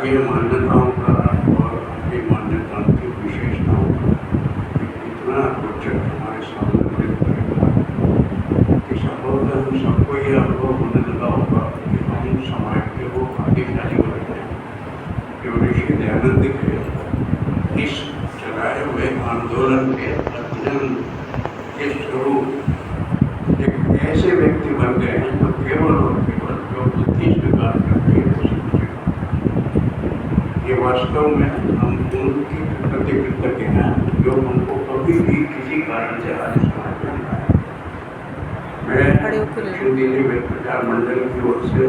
कार्य मान्यताओं का और उनकी मान्यताओं की विशेषताओं का इतना रोचक हमारे सामने प्रयोग करेगा कि संभवतः हम सबको ये अनुभव होने लगा होगा कि हम समाज के वो भाग्यशाली वर्ग हैं जो ऋषि दयानंद के इस चलाए हुए आंदोलन के अध्ययन के स्वरूप एक ऐसे व्यक्ति बन गए हैं जो केवल और केवल जो बुद्धि स्वीकार करती है उसी को स्वीकार। ये वास्तव में हम उनकी प्रति कृतज्ञ हैं जो हमको कभी भी किसी कारण से आज समाज में आए। मैं दक्षिण दिल्ली वेद प्रचार मंडल की ओर से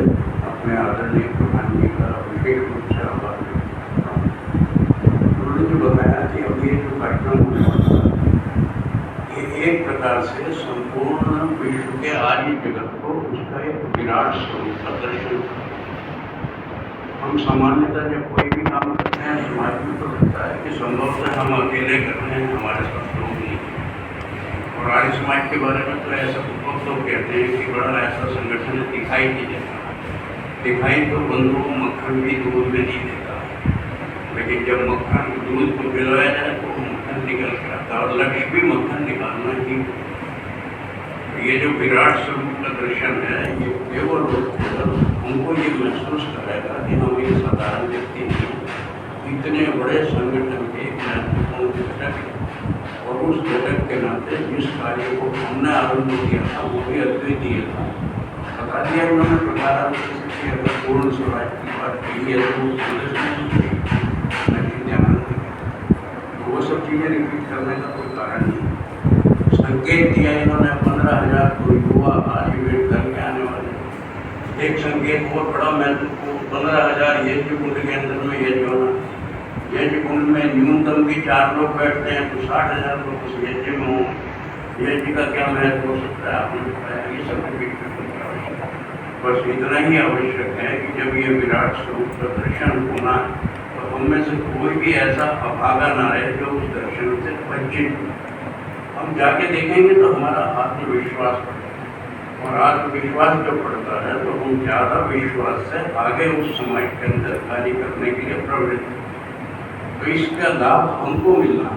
अपने आदरणीय प्रधान जी का विशेष रूप से आभार व्यक्त करता हूँ। उन्होंने जो बताया कि अभी ये जो कार्यक्रम होने वाला है ये एक प्रकार से संपूर्ण विश्व के आर्य जगत को उसका एक विराट स्वरूप का दर्शन। हम सामान्यतः जब कोई भी काम करते हैं समाज में तो लगता है कि संभवतः हम अकेले कर रहे हैं, हमारे साथ लोग नहीं। और आर्य समाज के बारे में तो ऐसा बहुत लोग कहते हैं कि बड़ा ऐसा संगठन दिखाई नहीं देता। दिखाई तो बंधु मक्खन भी दूध में नहीं देता, लेकिन जब मक्खन दूध को पिलाया जाए तो मक्खन निकल के आता है और लक्ष्य भी मक्खन निकालना ही। ये जो विराट स्वरूप का दर्शन है ये केवल हमको ये महसूस कराएगा कि हम एक साधारण व्यक्ति नहीं, इतने बड़े संगठन के महत्वपूर्ण घटक और उस घटक के नाते जिस कार्य को हमने आरंभ किया था वो भी अद्वितीय था। बता दिया उन्होंने प्रकार से अगर पूर्ण स्वराज की बात की है तो वो सब चीज़ें रिपीट करने का कोई कारण नहीं। संकेत दिया इन्होंने 15,000 को युवा आजीविक करके आने वाले। एक संकेत बहुत बड़ा महत्वपूर्ण 15,000 यज्ञ कुंड के अंदर में यज्ञ होना। यज्ञ कुंड में न्यूनतम भी 4 लोग बैठते हैं तो 60,000 लोग उस यज्ञ में हों। यज्ञ का क्या महत्व हो सकता है आपने बताया, ये सब रिपीट करने की आवश्यकता है। बस इतना ही आवश्यक है कि जब ये विराट स्वरूप का दर्शन होना तो हम में से कोई भी ऐसा अभागा ना रहे जो उस दर्शन से वंचित। हम जाके देखेंगे तो हमारा आत्मविश्वास बढ़ेगा और आत्मविश्वास जब बढ़ता है तो हम ज़्यादा विश्वास से आगे उस समाज के अंदर कार्य करने के लिए प्रवृत्त। तो इसका लाभ हमको मिलना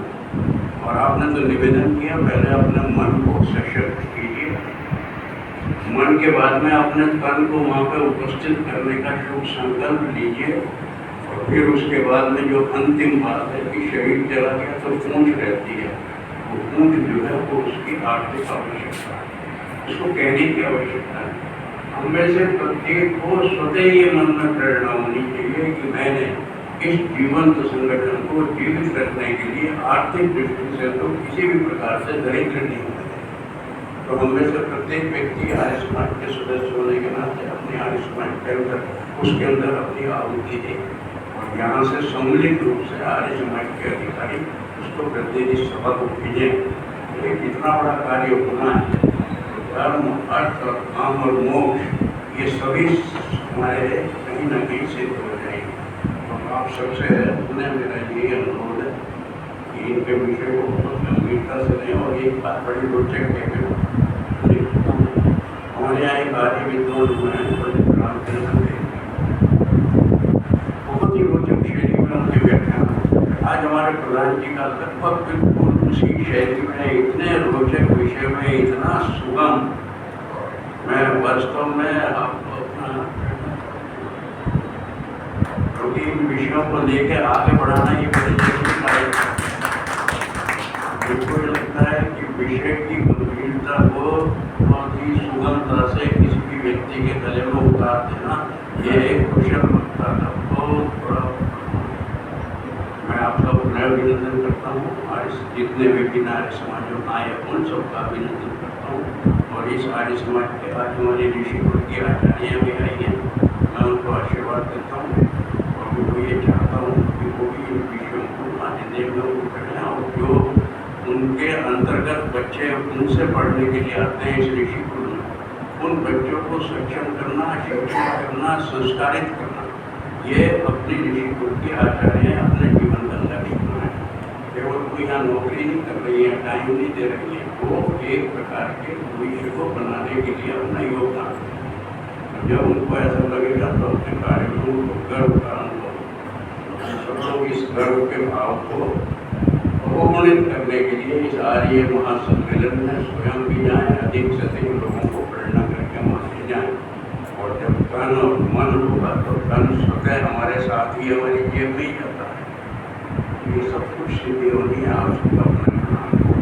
और आपने तो निवेदन किया पहले अपने मन को सशक्त कीजिए, मन के बाद में अपने तन को वहाँ पे उपस्थित करने का शुभ संकल्प लीजिए और फिर उसके बाद में जो अंतिम बात है कि शरीर चला गया तो पूंछ रहती है। वो पूंछ जो है वो उसकी आर्थिक आवश्यकता है, उसको कहने की आवश्यकता है। हम में से प्रत्येक को स्वतः ये मन में प्रेरणा होनी चाहिए कि मैंने इस जीवंत संगठन को जीवित रखने के लिए आर्थिक दृष्टि से तो किसी भी प्रकार से दरिद्र नहीं होने। तो हम में से प्रत्येक व्यक्ति आर्य समाज के सदस्य होने के नाते अपने आर्य समाज के अंदर उसके अंदर अपनी आहुति दे और यहाँ से सम्मिलित रूप से आर्य समाज के अधिकारी उसको प्रतिनिधि सभा को भेजें। एक इतना बड़ा कार्य होना है तो धर्म अर्थ और काम और मोक्ष ये सभी हमारे कहीं ना कहीं सिद्ध हो जाएंगे। तो आप सबसे उन्हें मेरा यही अनुरोध है कि इनके विषय को बहुत गंभीरता से लें। और एक बात बड़ी रोचक है हमारे यहाँ एक आर्य विद्वान हुए हैं बहुत ही रोचक शैली में उनके व्याख्यान। आज हमारे प्रधान जी का लगभग बिल्कुल उसी शैली में इतने रोचक विषय में इतना सुगम। मैं वास्तव में आपको अपना क्योंकि इन विषयों को लेकर आगे बढ़ाना ये बड़ी जरूरी कार्य है। मुझको लगता है कि विषय की गंभीरता को बहुत ही सुगमता से किसी भी व्यक्ति के गले में उतार देना ये एक कुशल वक्ता का बहुत बड़ा। मैं आपका पुनः अभिनंदन करता हूँ और इस जितने भी आर्य समाज में आए उन सबका अभिनंदन करता हूँ। और इस आर्य समाज के आज हमारे ऋषि कुल की आचार्य भी आई हैं, मैं उनको आशीर्वाद देता हूँ और उनको ये चाहता हूँ कि वो भी इन विषयों को आने देव में करें और जो उनके अंतर्गत बच्चे उनसे पढ़ने के लिए आते हैं इस ऋषि कुल में उन बच्चों को सक्षम करना, शिक्षित करना, संस्कारित करना ये अपनी ऋषि कुल की आचार्य अपने जीवन का लक्ष्य बनाए। केवल कोई यहाँ नौकरी नहीं कर रही है, टाइम नहीं दे रही है, वो एक प्रकार के भविष्य को बनाने के लिए अपना योगदान। जब उनको ऐसा लगेगा तो अपने कार्य में उनको गर्व का अनुभव सब लोग इस गर्व के भाव को बहुगुणित करने के लिए इस आर्य महासम्मेलन में स्वयं भी जाएं, अधिक से अधिक लोगों को प्रेरणा करके वहाँ ले जाएं। और जब तन और मन होगा तो तन स्वतः हमारे साथ ही हमारी जेब में ही जाता है। ये सब कुछ सिद्धि होनी है। आप सबका अपना